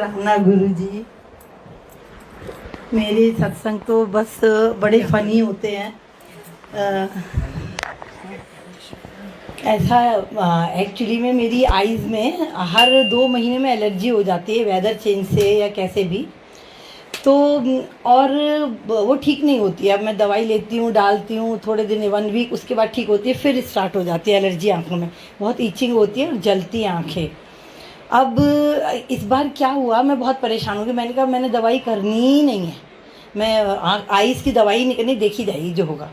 शुक्राना गुरुजी। मेरे सत्संग तो बस बड़े फनी होते हैं। ऐसा एक्चुअली में मेरी आईज़ में हर 2 महीने में एलर्जी हो जाती है, वेदर चेंज से या कैसे भी। तो और वो ठीक नहीं होती है। अब मैं दवाई लेती हूँ, डालती हूँ, थोड़े दिन 1 वीक, उसके बाद ठीक होती है, फिर स्टार्ट हो जाती है एलर्जी आँखों में। बहुत ईचिंग होती है और जलती हैं आँखें। अब इस बार क्या हुआ, मैं बहुत परेशान हो गई। मैंने कहा मैंने दवाई करनी ही नहीं है, मैं आईज़ की दवाई नहीं करनी, देखी जाएगी जो होगा।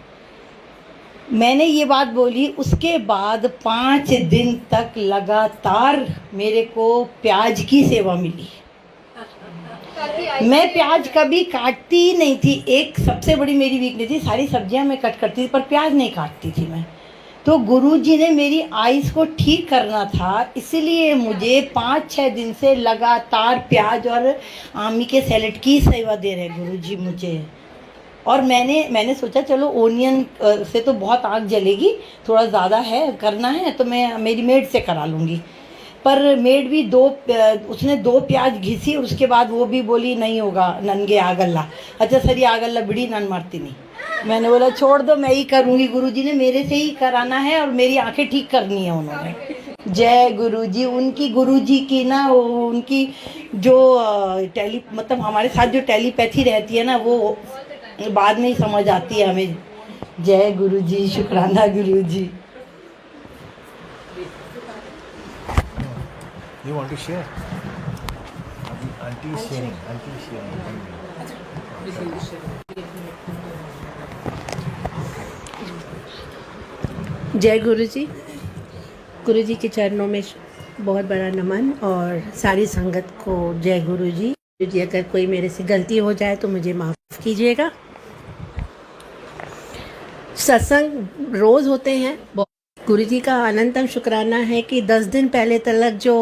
मैंने ये बात बोली, उसके बाद 5 दिन तक लगातार मेरे को प्याज की सेवा मिली। मैं प्याज कभी काटती ही नहीं थी। एक सबसे बड़ी मेरी वीकनेस थी, सारी सब्जियां मैं कट करती थी पर प्याज नहीं काटती थी मैं। तो गुरुजी ने मेरी आईज़ को ठीक करना था, इसलिए मुझे 5-6 दिन से लगातार प्याज और आमी के सैलेड की सेवा दे रहे गुरुजी मुझे। और मैंने सोचा चलो ओनियन से तो बहुत आग जलेगी, थोड़ा ज़्यादा है करना है तो मैं मेरी मेड से करा लूँगी। पर मेड भी उसने 2 प्याज घिसी और उसके बाद वो भी बोली नहीं होगा ननगे आगल्ला। अच्छा सरी आगल्ला बिड़ी नन मारती नहीं। मैंने बोला छोड़ दो, मैं ही करूँगी, गुरुजी ने मेरे से ही कराना है और मेरी आंखें ठीक करनी है उन्होंने। जय गुरुजी। उनकी गुरुजी की ना उनकी जो मतलब हमारे साथ जो टेलीपैथी रहती है ना, वो बाद में ही समझ आती है हमें। जय गुरुजी, शुक्राना गुरुजी। You want to share? Auntie is sharing. Auntie is sharing. जय गुरुजी। गुरुजी के चरणों में बहुत बड़ा नमन और सारी संगत को जय गुरुजी। गुरुजी अगर कोई मेरे से गलती हो जाए तो मुझे माफ़ कीजिएगा। सत्संग रोज़ होते हैं। गुरुजी का अनंतम शुक्राना है कि 10 दिन पहले तक जो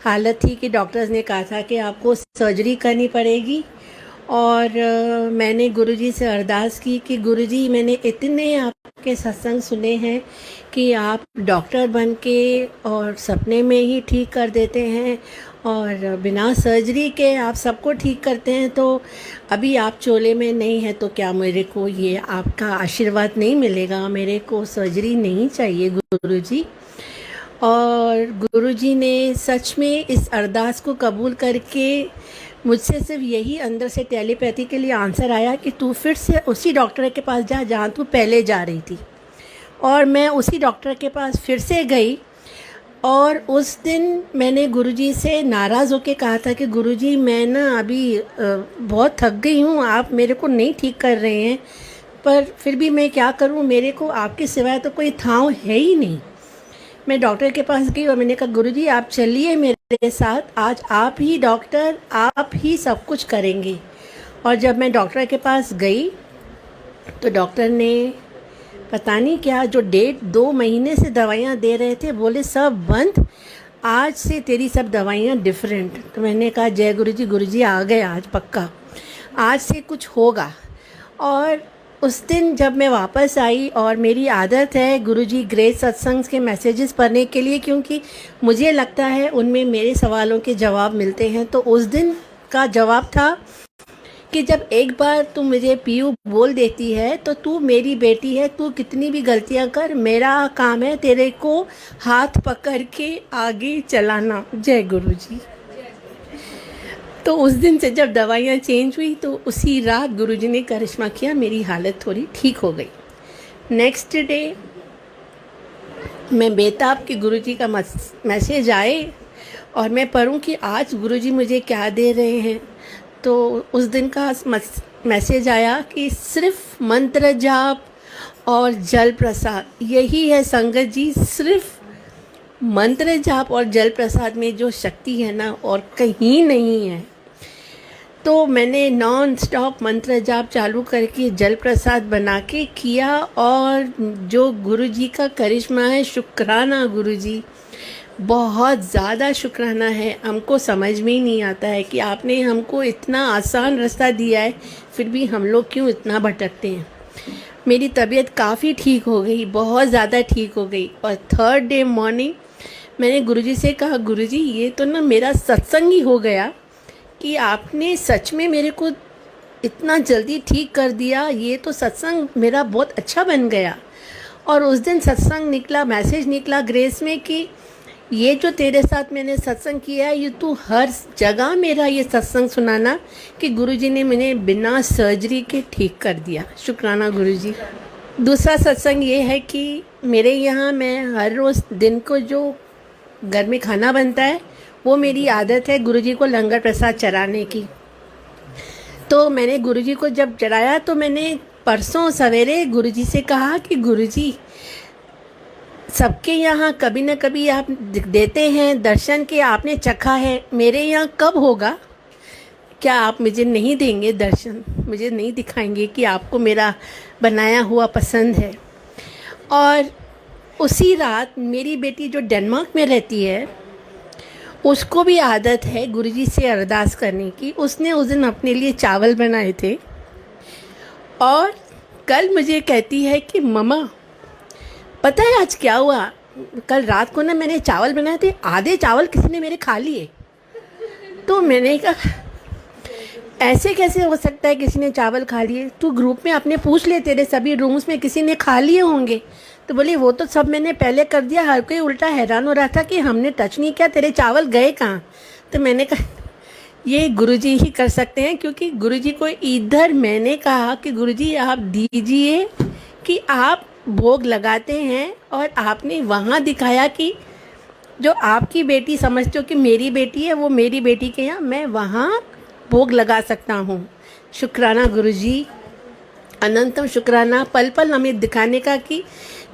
हालत थी कि डॉक्टर्स ने कहा था कि आपको सर्जरी करनी पड़ेगी, और मैंने गुरुजी से अरदास की कि गुरुजी मैंने इतने आपके सत्संग सुने हैं कि आप डॉक्टर बन के और सपने में ही ठीक कर देते हैं और बिना सर्जरी के आप सबको ठीक करते हैं। तो अभी आप चोले में नहीं है तो क्या मेरे को ये आपका आशीर्वाद नहीं मिलेगा? मेरे को सर्जरी नहीं चाहिए गुरुजी। और गुरुजी ने सच में इस अरदास को कबूल करके मुझसे सिर्फ यही अंदर से टेलीपैथी के लिए आंसर आया कि तू फिर से उसी डॉक्टर के पास जा जहाँ तू पहले जा रही थी। और मैं उसी डॉक्टर के पास फिर से गई और उस दिन मैंने गुरुजी से नाराज़ होकर कहा था कि गुरुजी मैं ना अभी बहुत थक गई हूँ, आप मेरे को नहीं ठीक कर रहे हैं, पर फिर भी मैं क्या करूँ, मेरे को आपके सिवाय तो कोई थांव है ही नहीं। मैं डॉक्टर के पास गई और मैंने कहा गुरुजी आप चलिए मेरे साथ, आज आप ही डॉक्टर, आप ही सब कुछ करेंगे। और जब मैं डॉक्टर के पास गई तो डॉक्टर ने पता नहीं क्या जो 2 महीने से दवाइयाँ दे रहे थे, बोले सब बंद, आज से तेरी सब दवाइयाँ डिफरेंट। तो मैंने कहा जय गुरुजी, गुरुजी आ गए आज पक्का, आज से कुछ होगा। और उस दिन जब मैं वापस आई, और मेरी आदत है गुरुजी ग्रेट सत्संग के मैसेजेस पढ़ने के लिए, क्योंकि मुझे लगता है उनमें मेरे सवालों के जवाब मिलते हैं। तो उस दिन का जवाब था कि जब एक बार तू मुझे पीयू बोल देती है तो तू मेरी बेटी है, तू कितनी भी गलतियां कर, मेरा काम है तेरे को हाथ पकड़ के आगे चलाना। जय गुरुजी। तो उस दिन से जब दवाइयाँ चेंज हुई तो उसी रात गुरुजी ने करिश्मा किया, मेरी हालत थोड़ी ठीक हो गई। नेक्स्ट डे मैं बेताब कि गुरुजी का मैसेज आए और मैं पढ़ूं कि आज गुरुजी मुझे क्या दे रहे हैं। तो उस दिन का मैसेज आया कि सिर्फ मंत्र जाप और जल प्रसाद, यही है संगत जी, सिर्फ मंत्र जाप और जल प्रसाद में जो शक्ति है ना और कहीं नहीं है। तो मैंने नॉन स्टॉप मंत्र जाप चालू करके जल प्रसाद बना के किया, और जो गुरुजी का करिश्मा है, शुक्राना गुरुजी, बहुत ज़्यादा शुक्राना है। हमको समझ में ही नहीं आता है कि आपने हमको इतना आसान रास्ता दिया है, फिर भी हम लोग क्यों इतना भटकते हैं। मेरी तबीयत काफ़ी ठीक हो गई, बहुत ज़्यादा ठीक हो गई। और 3rd डे मॉर्निंग मैंने गुरुजी से कहा गुरुजी ये तो ना मेरा सत्संग ही हो गया कि आपने सच में मेरे को इतना जल्दी ठीक कर दिया, ये तो सत्संग मेरा बहुत अच्छा बन गया। और उस दिन सत्संग निकला, मैसेज निकला ग्रेस में कि ये जो तेरे साथ मैंने सत्संग किया है, ये तू हर जगह मेरा ये सत्संग सुनाना कि गुरुजी ने मैंने बिना सर्जरी के ठीक कर दिया। शुक्राना गुरुजी। दूसरा सत्संग ये है कि मेरे यहाँ मैं हर रोज़ दिन को जो घर में खाना बनता है वो मेरी आदत है गुरुजी को लंगर प्रसाद चढ़ाने की। तो मैंने गुरुजी को जब चढ़ाया तो मैंने परसों सवेरे गुरुजी से कहा कि गुरुजी, सबके यहाँ कभी न कभी आप देते हैं दर्शन के, आपने चखा है, मेरे यहाँ कब होगा? क्या आप मुझे नहीं देंगे दर्शन, मुझे नहीं दिखाएंगे कि आपको मेरा बनाया हुआ पसंद है? और उसी रात मेरी बेटी जो डेनमार्क में रहती है, उसको भी आदत है गुरुजी से अरदास करने की। उसने उस दिन अपने लिए चावल बनाए थे और कल मुझे कहती है कि मम्मा पता है आज क्या हुआ? कल रात को ना मैंने चावल बनाए थे, आधे चावल किसी ने मेरे खा लिए। तो मैंने कहा ऐसे कैसे हो सकता है किसी ने चावल खा लिए? तू ग्रुप में अपने पूछ ले, तेरे सभी रूम्स में किसी ने खा लिए होंगे। तो बोली वो तो सब मैंने पहले कर दिया, हर कोई उल्टा हैरान हो रहा था कि हमने टच नहीं किया, तेरे चावल गए कहाँ? तो मैंने कहा ये गुरुजी ही कर सकते हैं, क्योंकि गुरुजी को इधर मैंने कहा कि गुरुजी आप दीजिए कि आप भोग लगाते हैं, और आपने वहाँ दिखाया कि जो आपकी बेटी समझते हो कि मेरी बेटी है, वो मेरी बेटी के यहाँ मैं वहाँ भोग लगा सकता हूँ। शुक्राना गुरुजी, अनंतम शुक्राना। पल पल हमें दिखाने का कि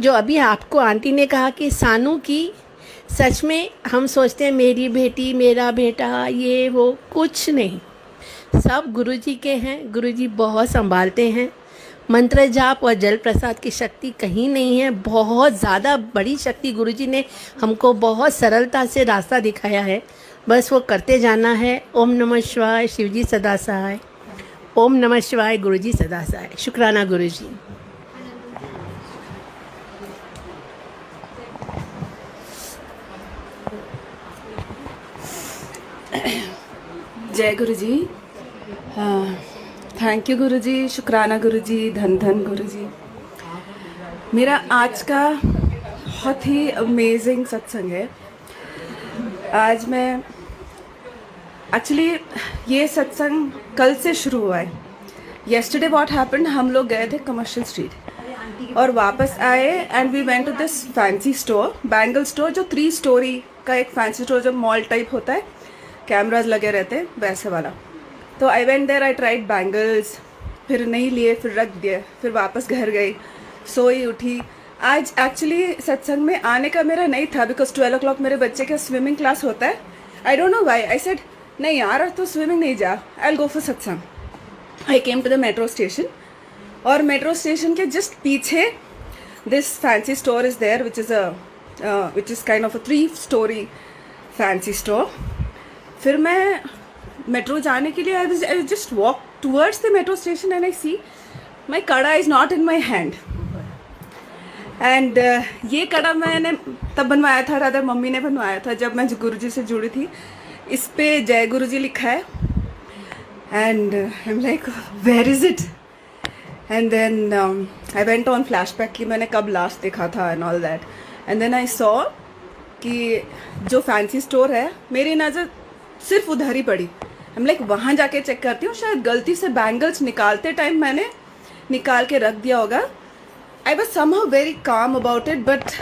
जो अभी आपको आंटी ने कहा कि सानू की, सच में हम सोचते हैं मेरी बेटी, मेरा बेटा, ये वो, कुछ नहीं, सब गुरुजी के हैं। गुरुजी बहुत संभालते हैं। मंत्र जाप और जल प्रसाद की शक्ति कहीं नहीं है, बहुत ज़्यादा बड़ी शक्ति गुरुजी ने हमको बहुत सरलता से रास्ता दिखाया है, बस वो करते जाना है। ओम नमः शिवाय, शिवजी सदा सहाय। ओम नमः शिवाय, गुरुजी सदा सहाय। शुक्राना गुरुजी। जय गुरुजी। थैंक यू गुरुजी, शुक्राना गुरुजी, धन धन गुरुजी। मेरा आज का बहुत ही अमेजिंग सत्संग है। आज मैं एक्चुअली ये सत्संग कल से शुरू हुआ है। येस्टरडे व्हाट हैपेंड, हम लोग गए थे कमर्शियल स्ट्रीट और वापस आए and we went to this fancy store, bangle store, जो 3 स्टोरी का एक फैंसी स्टोर, जो मॉल टाइप होता है, कैमराज लगे रहते हैं वैसे वाला। तो I went there, I tried bangles, फिर नहीं लिए, फिर रख दिए, फिर वापस घर गई, सोई उठी। आज एक्चुअली सत्संग में आने का मेरा नहीं था, बिकॉज 12 o'clock मेरे बच्चे का स्विमिंग क्लास होता है। I don't know why, I said नहीं यार तो स्विमिंग नहीं जा, I will go for satsang. I came to the metro station, और मेट्रो स्टेशन के जस्ट पीछे this fancy store is there, which is kind of a 3-story fancy store. फिर मैं मेट्रो जाने के लिए I just walk towards the metro station and I see my kada is not in my hand. And ये कड़ा मैंने तब बनवाया था, रादर मम्मी ने बनवाया था जब मैं गुरुजी से जुड़ी थी। इस पे जय गुरुजी लिखा है and I am like where is it? And then I went on flashback कि मैंने कब लास्ट देखा था and all that. And then I saw कि जो फैंसी स्टोर है, मेरी नज़र सिर्फ उधर ही पड़ी। हम लाइक वहाँ जाके चेक करती हूँ, शायद गलती से बैंगल्स निकालते टाइम मैंने निकाल के रख दिया होगा। I was somehow very calm about it, but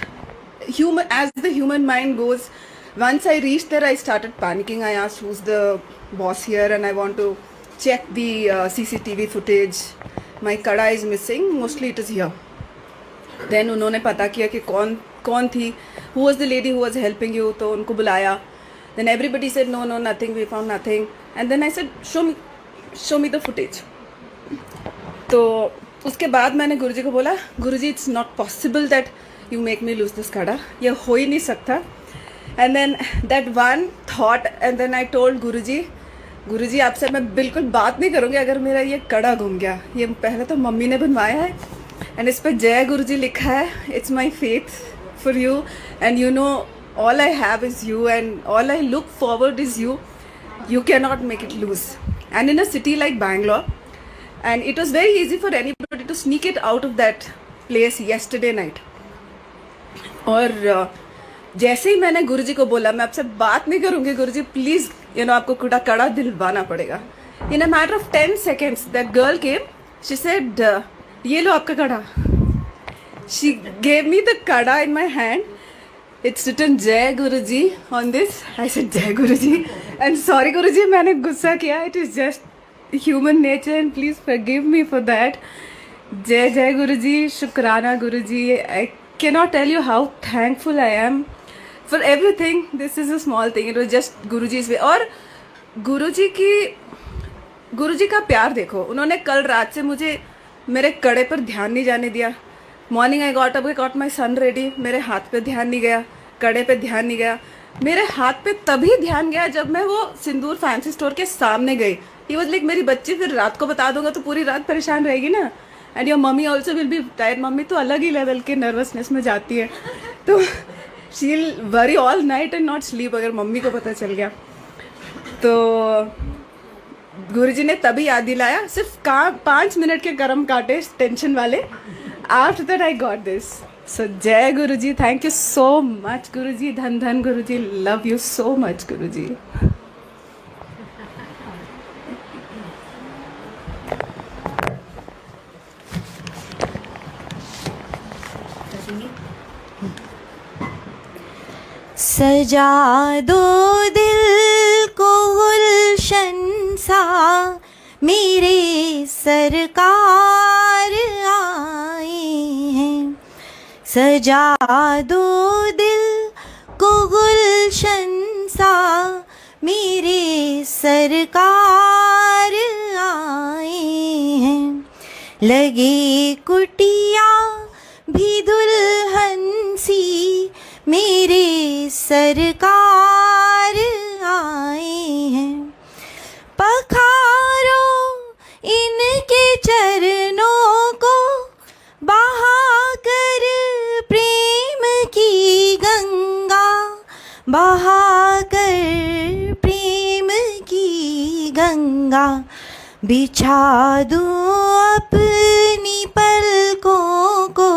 as the human mind goes, once I reached there, I started panicking. I asked who's the boss here, and I want to check the CCTV footage. My kada is missing. Mostly it is here. Then उन्होंने पता किया कि कौन थी, who was the lady who was helping you, तो उनको बुलाया। Then everybody said no, nothing, we found nothing. And then I said show me the footage. तो उसके बाद मैंने गुरुजी को बोला, Guruji it's not possible that you make me lose this kada, ये हो ही नहीं सकता। And then that one thought, and then I told Guruji, Guruji आपसे मैं बिल्कुल बात नहीं करूँगी अगर मेरा ये कड़ा घूम गया। ये पहले तो मम्मी ने बनवाया है एंड इस पर जय गुरुजी लिखा है। It's my faith for you and you know all I have is you and all I look forward is you. you cannot make it loose. And in a city like Bangalore, and it was very easy for anybody to sneak it out of that place yesterday night. और जैसे ही मैंने गुरुजी को बोला मैं आपसे बात नहीं करूंगी गुरुजी, प्लीज आपको कड़ा दिलवाना पड़ेगा. In a matter of 10 seconds, that girl came. She said, "ये लो आपका कड़ा." She gave me the kada in my hand. It's written Jai Guruji on this. I said Jai Guruji. And sorry Guruji, मैंने गुस्सा किया. It is just human nature and please forgive me for that. Jai Jai Guruji, Shukrana Guruji. I cannot tell you how thankful I am for everything. This is a small thing. It was just Guruji's way. और गुरुजी का प्यार देखो. उन्होंने कल रात से मुझे मेरे कड़े पर ध्यान नहीं जाने दिया. Morning I got up, I got my son ready. मेरे हाथ पे ध्यान नहीं गया, कड़े पे ध्यान नहीं गया. मेरे हाथ पे तभी ध्यान गया जब मैं वो सिंदूर फैंसी स्टोर के सामने गई. ही वाज लाइक मेरी बच्ची फिर रात को बता दूंगा तो पूरी रात परेशान रहेगी ना. And your mummy also will be tired. Mummy तो अलग ही लेवल के नर्वसनेस में जाती है, तो she will worry all night and not sleep अगर मम्मी को पता चल गया. तो गुरुजी ने तभी याद दिलाया. सिर्फ 5 मिनट के कर्म काटे टेंशन वाले. After that I got this. So Jai Guruji, thank you so much Guruji. Dhan Dhan Guruji, love you so much Guruji. सजा दो दिल को गुलशन सा मेरे सरकार आए हैं. सजा दो दिल को गुलशन सा मेरे सरकार आए हैं. लगे कुटिया भी दुल्हन सी मेरे सरकार आए हैं. पखारो इनके चरणों को बहाकर प्रेम की गंगा, बहाकर प्रेम की गंगा. बिछा दूं अपनी पलकों को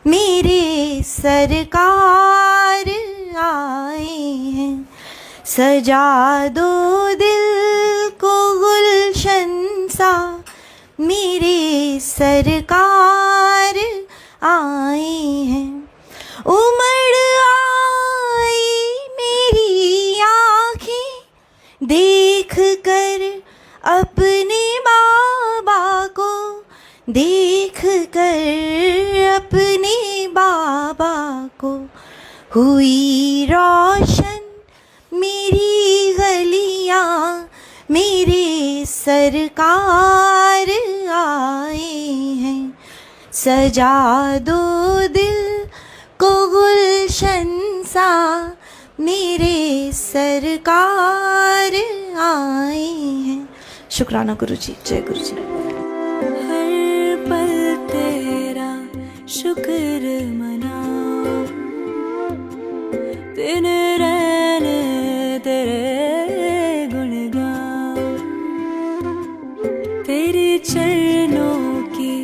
मेरे सरकार आए हैं. सजा दो दिल को गुलशन सा मेरे सरकार आए हैं. उमड़ आई मेरी आँखें देख कर अपने बाबा को, देख कर अपने बाबा को. हुई रोशन मेरी गलियाँ मेरे सरकार आए हैं. सजा दो दिल को गुलशन सा मेरे सरकार आए हैं. शुक्राना गुरुजी. जय गुरुजी. हर पल तेरा शुक्र मनाओ, दिन रैन तेरे गुण गाओ. तेरे चरणों की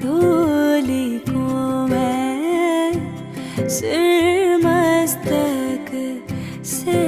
धूली को मैं सिर मस्तक से